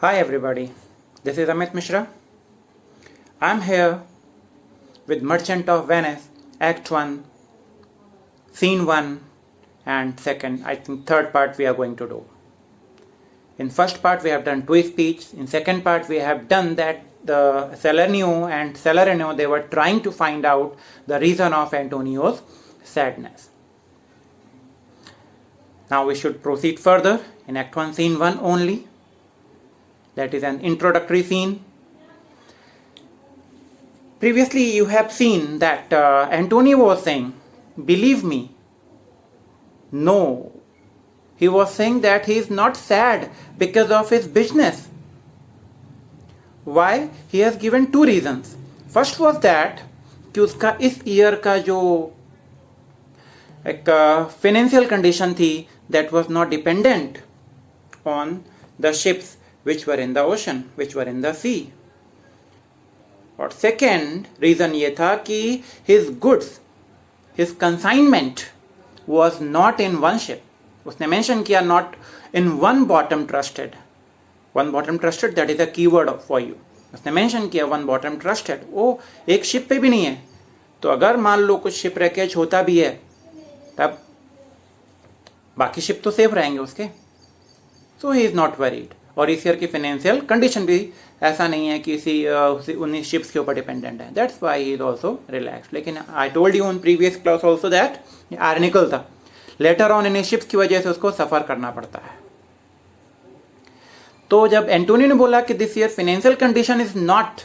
Hi everybody, this is Amit Mishra. I'm here with Merchant of Venice, Act 1, Scene 1 and second, I think third part we are going to do. In first part we have done two speech, in second part we have done that the Salerno and Salarino, they were trying to find out the reason of Antonio's sadness. Now we should proceed further in Act 1, Scene 1 only. That is an introductory scene. Previously you have seen that Antonio was saying, believe me, no. He was saying that he is not sad because of his business. Why? He has given two reasons. First was that कि उसका इस year का जो एक financial condition थी, that was not dependent on the ships which were in the ocean, which were in the sea. और second reason ये था कि his goods, his consignment was not in one ship. उसने mention किया not in one bottom trusted. One bottom trusted, that is a keyword for you. उसने mention किया one bottom trusted. ओ एक ship पे भी नहीं है. तो अगर मान लो कुछ ship wreckage होता भी है, तब बाकी ship तो सेफ रहेंगे उसके. So he is not worried. और इस ईयर की फाइनेंशियल कंडीशन भी ऐसा नहीं है कि उन्हीं शिप्स के ऊपर डिपेंडेंट है. That's why he is also relaxed. लेकिन I told you in previous class also that ironical था. लेटर ऑन इन्हीं शिप्स की वजह से उसको सफर करना पड़ता है. तो जब एंटोनियो ने बोला कि this year financial condition is not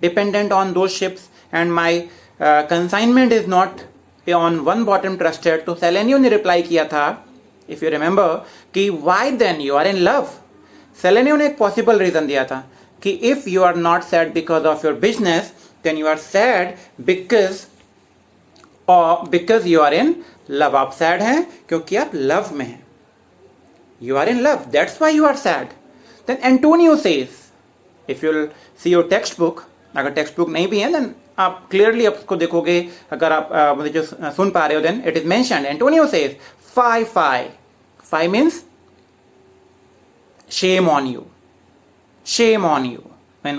dependent on two ships and my consignment is not on one bottom trusted, तो सेलेनियो ने रिप्लाई किया था, इफ यू रिमेंबर, कि why then you are in love. Solanio ने एक possible reason दिया था कि if you are not sad because of your business, then you are sad because you are in love. आप sad हैं क्योंकि आप लव में हैं. You are in love, that's why you are sad. Then Antonio says, if you will see your text book, अगर text book नहीं भी है देन आप क्लियरली उसको देखोगे. अगर आप मुझे जो सुन पा रहे हो, then it is mentioned. Antonio says fie means shame on you, shame on you.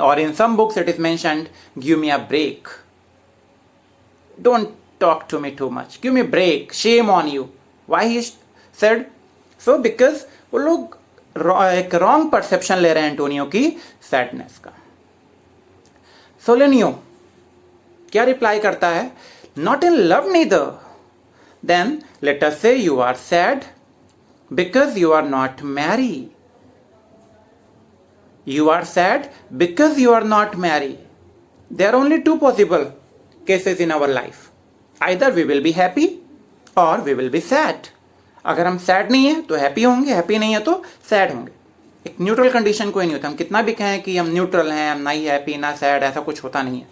Or in some books it is mentioned, give me a break, don't talk to me too much, give me a break, shame on you. Why he said so? Because वो लोग एक wrong perception ले रहे हैं Antonio की sadness का. सोलेनियो क्या reply करता है? Not in love neither. Then let us say you are sad because you are not married. You are sad because you are not married. There are only two possible cases in our life. Either we will be happy or we will be sad. अगर हम sad नहीं है तो happy होंगे, happy नहीं है तो sad होंगे. एक न्यूट्रल कंडीशन कोई नहीं होता. हम कितना भी कहें कि हम न्यूट्रल हैं, हम ना ही हैप्पी ना सैड, ऐसा कुछ होता नहीं है.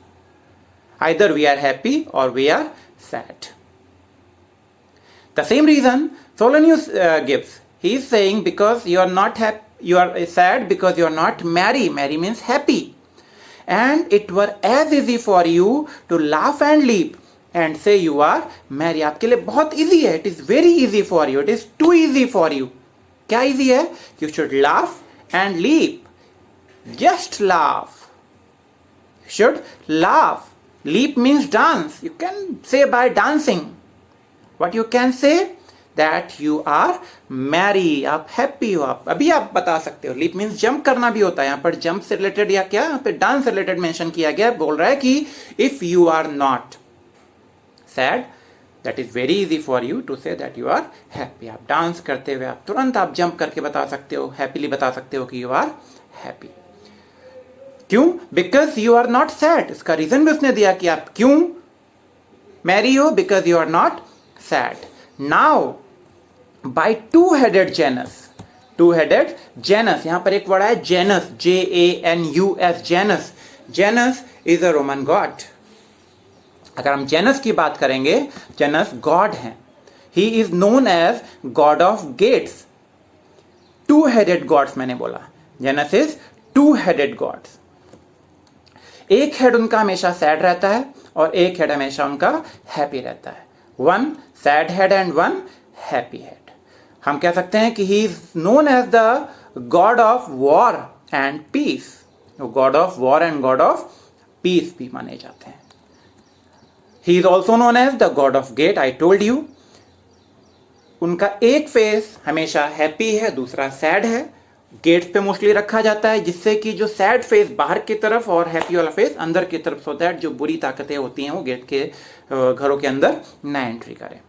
Either we are happy or we are sad. The same reason Solonius gives. He is saying because you are not happy, you are sad because you are not married. Marry means happy. And it were as easy for you to laugh and leap and say you are married. आपके लिए बहुत easy है. It is very easy for you. It is too easy for you. क्या easy है? You should laugh and leap. Just laugh. You should laugh. Leap means dance. You can say by dancing. What you can say? That you are married. आप happy हो. आप अभी आप बता सकते हो. Leap means jump करना भी होता है. यहाँ पर jump से related या क्या, यहाँ पे dance से related mention किया गया. बोल रहा है कि if you are not sad, that is very easy for you to say that you are happy. आप dance करते हुए आप तुरंत आप jump करके बता सकते हो, happily बता सकते हो कि you are happy. क्यों? Because you are not sad. इसका reason भी उसने दिया कि आप क्यों marry हो, because you are not sad. Now by two-headed Janus. Two-headed Janus. यहाँ पर एक वर्ड है Janus, Janus. Janus. Janus is a Roman god. अगर हम Janus की बात करेंगे, Janus god हैं. He is known as god of gates. Two-headed gods मैंने बोला. Janus is two-headed gods. एक हेड उनका हमेशा सैड रहता है और एक हेड हमेशा उनका हैप्पी रहता है. One sad head and one happy head. हम कह सकते हैं कि he is known as the god of war and peace, god of war and god of peace भी माने जाते हैं। He is also known as the god of gate, I told you. उनका एक फेस हमेशा हैप्पी है, दूसरा sad है। गेट्स पे मोस्टली रखा जाता है जिससे कि जो सैड फेस बाहर की तरफ और हैप्पी वाला फेस अंदर की तरफ, सो दैट जो बुरी ताकतें होती हैं वो गेट के घरों के अंदर ना एंट्री करें।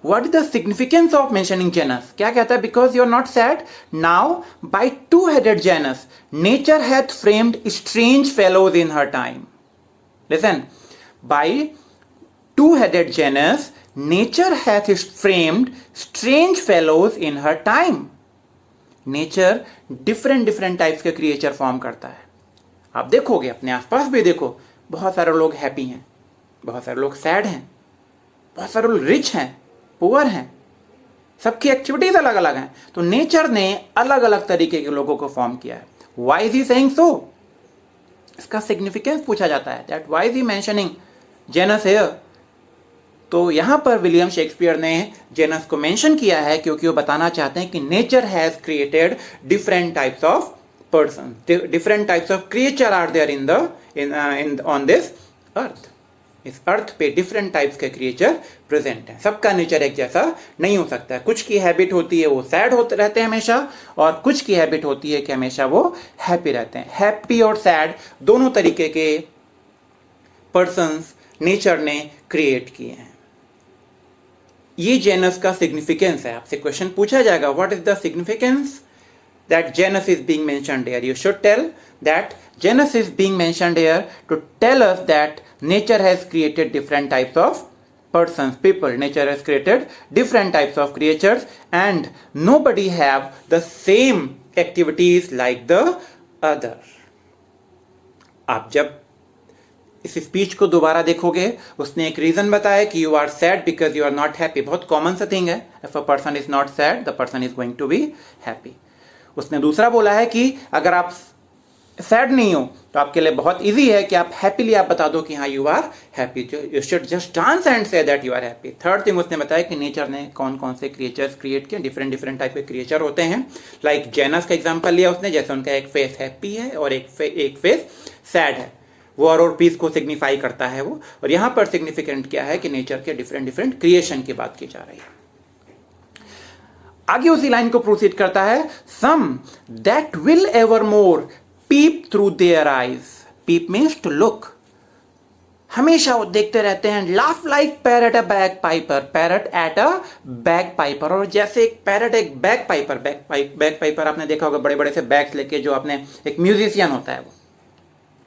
What is the significance of mentioning Janus? क्या कहता है? Because you are not sad. Now, by two-headed Janus, nature hath framed strange fellows in her time. Listen, by two-headed Janus, nature hath framed strange fellows in her time. Nature different types के creature form करता है। आप देखोगे अपने आसपास भी देखो, बहुत सारे लोग हैप्पी हैं, बहुत सारे लोग सैड हैं, बहुत सारे लोग रिच हैं, पुअर हैं, सबकी एक्टिविटीज अलग अलग हैं। तो नेचर ने अलग अलग तरीके के लोगों को फॉर्म किया है। Why is he saying so? इसका सिग्निफिकेंस पूछा जाता है, that why is he mentioning Janus here. तो यहां पर विलियम शेक्सपियर ने जेनस को मेंशन किया है क्योंकि वो बताना चाहते हैं कि nature has created different types of person, different types of creature are there in on this earth. इस अर्थ पे डिफरेंट टाइप्स के क्रिएचर प्रेजेंट हैं। सबका नेचर एक जैसा नहीं हो सकता। कुछ की हैबिट होती है वो सैड होते रहते हैं हमेशा, और कुछ की हैबिट होती है कि हमेशा वो हैप्पी रहते हैं। हैप्पी और सैड दोनों तरीके के पर्सन्स नेचर ने क्रिएट किए हैं। ये जेनस का सिग्निफिकेंस है। आपसे क्वेश्चन पूछा जाएगा, what is the significance that genus is being mentioned here? You should tell that genus is being mentioned here to tell us that nature has created different types of persons, people. Nature has created different types of creatures and nobody have the same activities like the other. आप जब इस speech को दोबारा देखोगे, उसने एक reason बताया कि you are sad because you are not happy. बहुत कॉमन सा थिंग है, if a person is not sad the person is going to be happy. उसने दूसरा बोला है कि अगर आप सैड नहीं हो तो आपके लिए बहुत इजी है कि आप हैप्पीली आप बता दो कि हाँ you are happy, you should just dance and say that you are happy. Third thing उसने बताया कि नेचर ने कौन कौन से क्रिएचर्स क्रिएट किए, डिफरेंट टाइप के क्रिएचर होते हैं। लाइक जेनस का एग्जांपल लिया उसने, जैसे उनका एक फेस हैप्पी है और एक फेस सैड है। वॉर और पीस को सिग्निफाई करता है वो। और यहां पर सिग्निफिकेंट क्या है कि नेचर के डिफरेंट क्रिएशन की बात की जा रही है। आगे उसी लाइन को प्रोसीड करता है, some that will ever more peep through their eyes. Peep means to look. हमेशा वो देखते रहते हैं। Laugh like parrot a bagpiper, parrot at a bagpiper. और जैसे एक पैरट एक बैग पाइपर, बैग पाइपर आपने देखा होगा, बड़े बड़े से बैग्स लेके जो आपने, एक म्यूजिशियन होता है वो,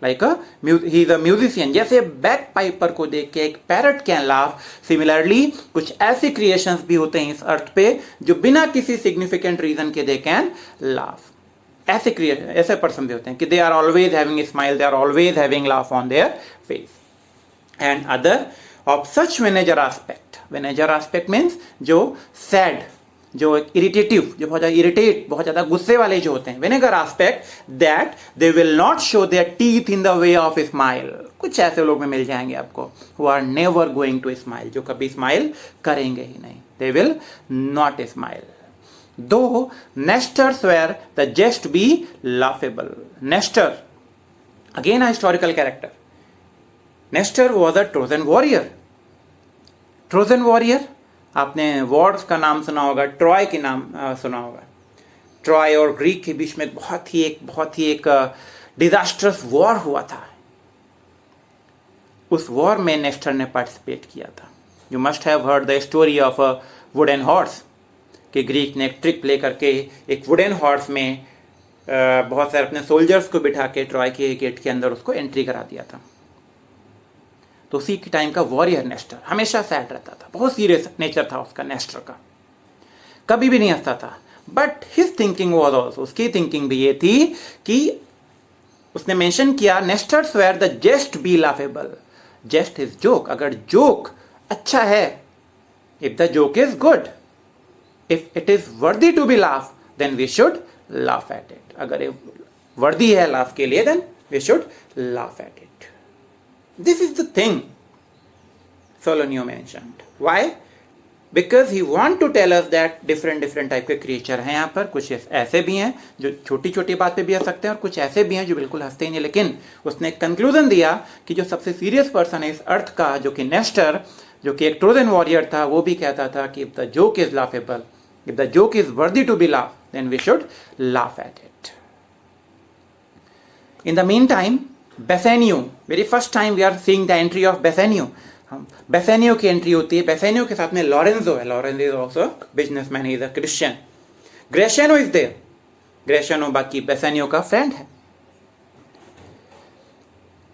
like he is a musician. जैसे बैग पाइपर को देख के एक पैरट कैन लाफ, सिमिलरली कुछ ऐसे क्रिएशंस भी होते हैं इस अर्थ पे जो बिना किसी सिग्निफिकेंट रीजन के दे कैन लाफ। ऐसे पर्सन भी होते हैं कि they are always having smile, they are always having laugh on their face. And other of such vinegar aspect. Vinegar aspect means जो सैड, जो इरिटेटिव, जो बहुत ज्यादा बहुत ज्यादा गुस्से वाले जो होते हैं, vinegar aspect, that they will not show their teeth in the way of smile. कुछ ऐसे लोग में मिल जाएंगे आपको, who are never going to smile, जो कभी स्माइल करेंगे ही नहीं। They will not smile. Though Nestors were the jest be laughable. Nestor again a historical character. Nestor was a Trojan warrior. Trojan warrior, आपने वॉर्स का नाम सुना होगा, ट्रॉय के नाम सुना होगा। ट्रॉय और ग्रीक के बीच में बहुत ही एक डिजास्टरस वॉर हुआ था। उस वॉर में नेस्टर ने पार्टिसिपेट किया था। You must have heard the story of a wooden horse, कि ग्रीक ने एक ट्रिक प्ले करके एक वुडन हॉर्स में बहुत सारे अपने सोल्जर्स को बिठा के ट्रॉय के गेट के अंदर उसको एंट्री करा दिया था। तो उसी के टाइम का वॉरियर नेस्टर हमेशा सैड रहता था, बहुत सीरियस नेचर था उसका नेस्टर का, कभी भी नहीं हंसता था। But his thinking was also, उसकी थिंकिंग भी ये थी कि उसने मेंशन किया, Nestors were the jest be laughable. Jest is joke. अगर जोक अच्छा है, if the joke is good, if it is worthy to be laugh, then we should laugh at it. अगर ये वर्दी है लाफ के लिए, then we should laugh at it. This is the thing Solonio mentioned. Why? Because he want to tell us that different type के creature हैं यहाँ पर। कुछ ऐसे भी हैं जो छोटी छोटी बात पे भी हंस सकते हैं, और कुछ ऐसे भी हैं जो बिल्कुल हंसते ही नहीं। लेकिन उसने एक कंक्लूजन दिया कि जो सबसे सीरियस पर्सन है इस अर्थ का, जो कि नेस्टर, जो कि एक ट्रोजन वॉरियर था, वो भी कहता था कि if the joke is laughable, if the joke is worthy to be laugh, then we should laugh at it. In the meantime Bassanio, very first time we are seeing the entry of Bassanio. Bassanio की entry होती है। Bassanio के साथ में Lorenzo है। Lorenzo is also businessman, he is a Christian. Gratiano is there. Gratiano बाकी Bassanio का friend है।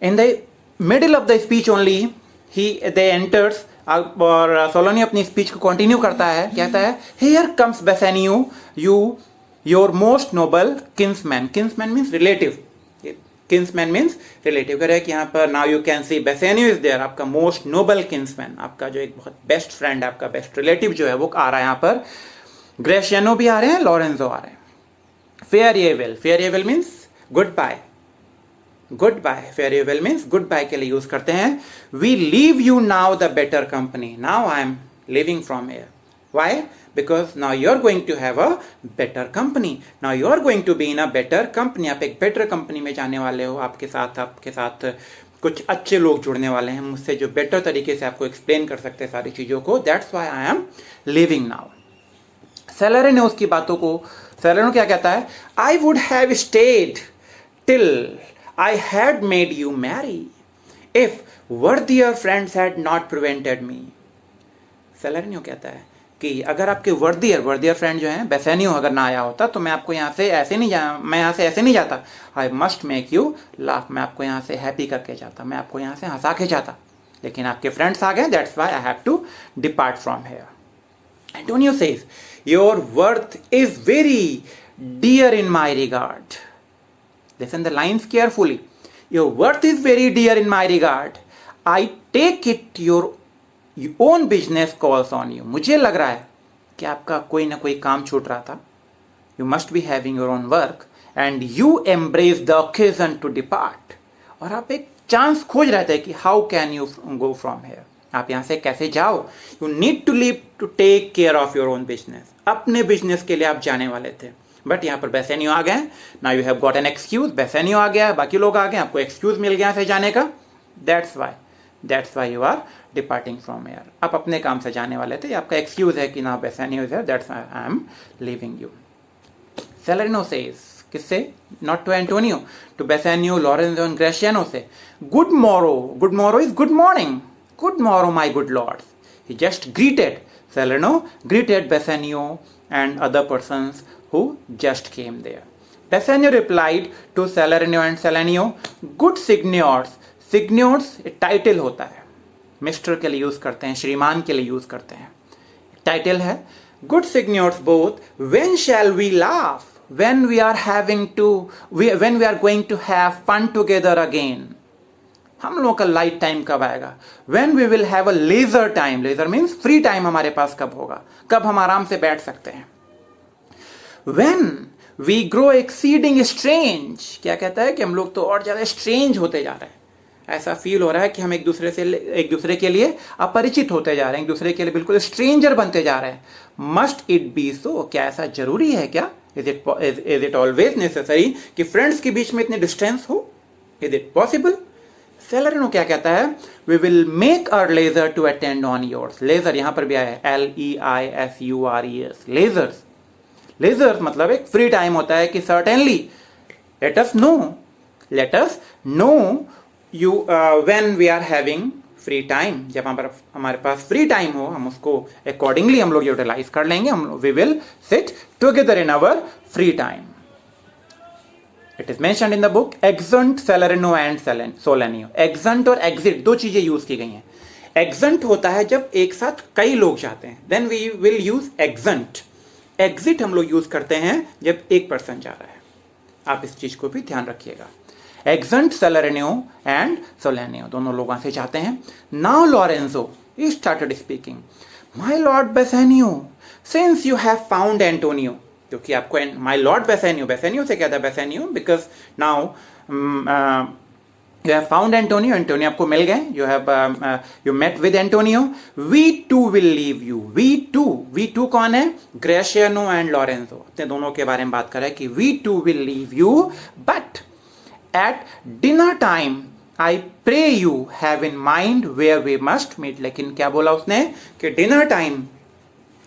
In the middle of the speech only they enters, और सोलोनी अपनी स्पीच को कंटिन्यू करता है, कहता है here comes Bassanio, you your most noble kinsman. Kinsman means relative. Kinsman means relative. कह रहे हैं कि यहाँ पर now you can see Bassanio is there, आपका मोस्ट नोबल किन्समैन, आपका जो एक बहुत बेस्ट फ्रेंड, आपका बेस्ट रिलेटिव जो है वो आ रहा है यहाँ पर। ग्रेशियानो भी आ रहे हैं, लॉरेंजो आ रहे हैं। Farewell, farewell means goodbye. Goodbye, farewell means goodbye के लिए यूज करते हैं। We leave you now the better company, now I am leaving from here. Why? Because now you are going to have a better company. Now you are going to be in a better company. आप एक better company में जाने वाले हो। आपके साथ कुछ अच्छे लोग जुड़ने वाले हैं मुझसे, जो better तरीके से आपको explain कर सकते हैं सारी चीज़ों को। That's why I am living now. सेलरे ने उसकी बातों को, सेलरे क्या कहता है? I would have stayed till I had made you marry if worthier friends had not prevented me. सेलरे कहता है कि अगर आपके वर्दियर फ्रेंड जो हैं, बेसेनियो अगर ना आया होता तो मैं आपको यहाँ से ऐसे नहीं मैं यहाँ से ऐसे नहीं जाता। I must make you laugh, मैं आपको यहाँ से हैप्पी करके जाता, मैं आपको यहाँ से हंसा के जाता। लेकिन आपके फ्रेंड्स आ गए, that's why I have to depart from here. Antonio says your worth is very dear in my regard. Listen the lines carefully. Your worth is very dear in my regard. I take it your own business calls on you. मुझे लग रहा है कि आपका कोई ना कोई काम छूट रहा था। You must be having your own work and you embrace the occasion to depart. और आप एक चांस खोज रहे थे कि how can you go from here, आप यहाँ से कैसे जाओ। You need to leave to take care of your own business. अपने बिजनेस के लिए आप जाने वाले थे, बट यहाँ पर बेसेनियो आ गए। Now you have got an excuse. Bassanio आ गया, बाकी लोग आ गए, आपको एक्सक्यूज मिल गया यहाँ से जाने का। That's why you are departing from here. आप अपने काम से जाने वाले थे, आपका एक्सक्यूज है कि ना Bassanio is here, that's why I am leaving you. Salarino says, किससे? Not to Antonio, to Bassanio, Lorenzo and Gratiano से। Good morrow is good morning. Good morrow my good lords. He just greeted, Salarino greeted Bassanio and other persons who just came there. Bassanio replied to Salarino and Salanio, good signors. Signors एक title होता है, mister के लिए use करते हैं, श्रीमान के लिए यूज करते हैं, टाइटल है। Good signors both, when shall we laugh? When we are when we are going to have fun together again? हम लोगों का लाइट टाइम कब आएगा? When we will have a leisure time. Leisure means free time हमारे पास कब होगा, कब हम आराम से बैठ सकते हैं। When we grow exceeding strange. क्या कहता है कि हम लोग तो और ज्यादा स्ट्रेंज होते जा रहे हैं। ऐसा फील हो रहा है कि हम एक दूसरे के लिए अपरिचित होते जा रहे हैं, एक दूसरे के लिए बिल्कुल स्ट्रेंजर बनते जा रहे हैं। मस्ट इट बी सो? क्या ऐसा जरूरी है क्या? इज इट ऑलवेज नेसेसरी कि फ्रेंड्स के बीच में इतने डिस्टेंस हो? Is it possible? सेलेरिनो क्या कहता है? We will make our leisure to attend on yours. Leisure यहां पर भी आया है, LEISURES, लेजर्स। लेजर्स मतलब एक फ्री टाइम होता है कि certainly let us know you when we are having free time. जब हमारे पास फ्री टाइम हो, हम उसको अकॉर्डिंगली हम लोग यूटिलाइज कर लेंगे। We will sit together in our free time. It is mentioned in the book, exeunt, Salarino and Solanio. Exeunt और exit दो चीजें यूज की गई हैं। Exeunt होता है जब एक साथ कई लोग जाते हैं, then we will use exeunt. Exit हम लोग यूज करते हैं जब एक पर्सन जा रहा है। आप इस चीज को भी ध्यान रखिएगा। Exeunt, Salarino and Solanio, दोनों लोग वहां से जाते हैं। Now Lorenzo, he started speaking. My Lord Bassanio, since you have found Antonio, क्योंकि आपको माई लॉर्ड बेसेनियो से क्या था? Bassanio because now You have found Antonio. Antonio आपको मिल गए. You met with Antonio. We too will leave you. We too कौन है? Graciano and Lorenzo. अपने दोनों के बारे में बात कर रहा है कि we too will leave you. But at dinner time, I pray you have in mind where we must meet. लेकिन क्या बोला उसने कि डिनर टाइम,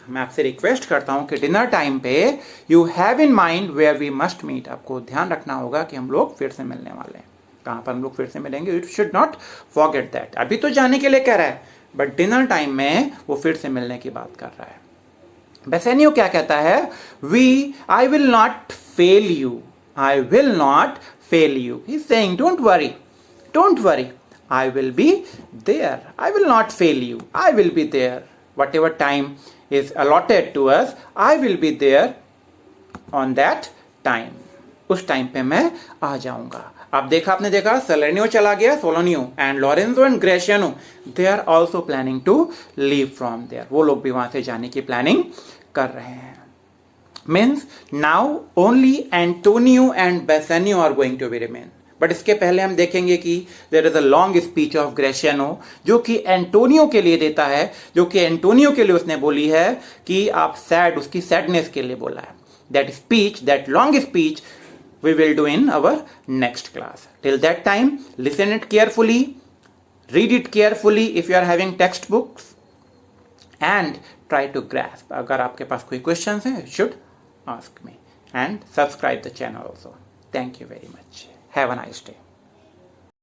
मैं आपसे रिक्वेस्ट करता हूं कि डिनर टाइम पे you have in mind where we must meet. आपको ध्यान रखना होगा कि हम लोग फिर से मिलने वाले हैं. कहां पर हम लोग फिर से मिलेंगे? You should not forget that. अभी तो जाने के लिए कह रहा है, बट डिनर टाइम में वो फिर से मिलने की बात कर रहा है. बेसेनियो क्या कहता है? I will not fail you. I will not fail you. He is saying don't worry, I will be there. I will not fail you. I will be there. Whatever time is allotted to us, I will be there on that time. उस time पे मैं आ जाऊंगा. अब आपने देखा Solanio चला गया, Solanio, and Lorenzo and Gratiano, they are also planning to leave from there. वो लोग भी वहां से जाने की प्लानिंग कर रहे हैं. Means now only Antonio and Bassanio are going to be remain. But इसके पहले हम देखेंगे कि there is a long speech of Gratiano जो कि एंटोनियो के लिए देता है, जो कि एंटोनियो के लिए उसने बोली है कि आप सैड, उसकी सैडनेस के लिए बोला है. That speech, that long speech we will do in our next class. Till that time, listen it carefully, read it carefully if you are having textbooks, and try to grasp. अगर आपके पास कोई questions हैं, you should ask me, and subscribe the channel also. Thank you very much. Have a nice day.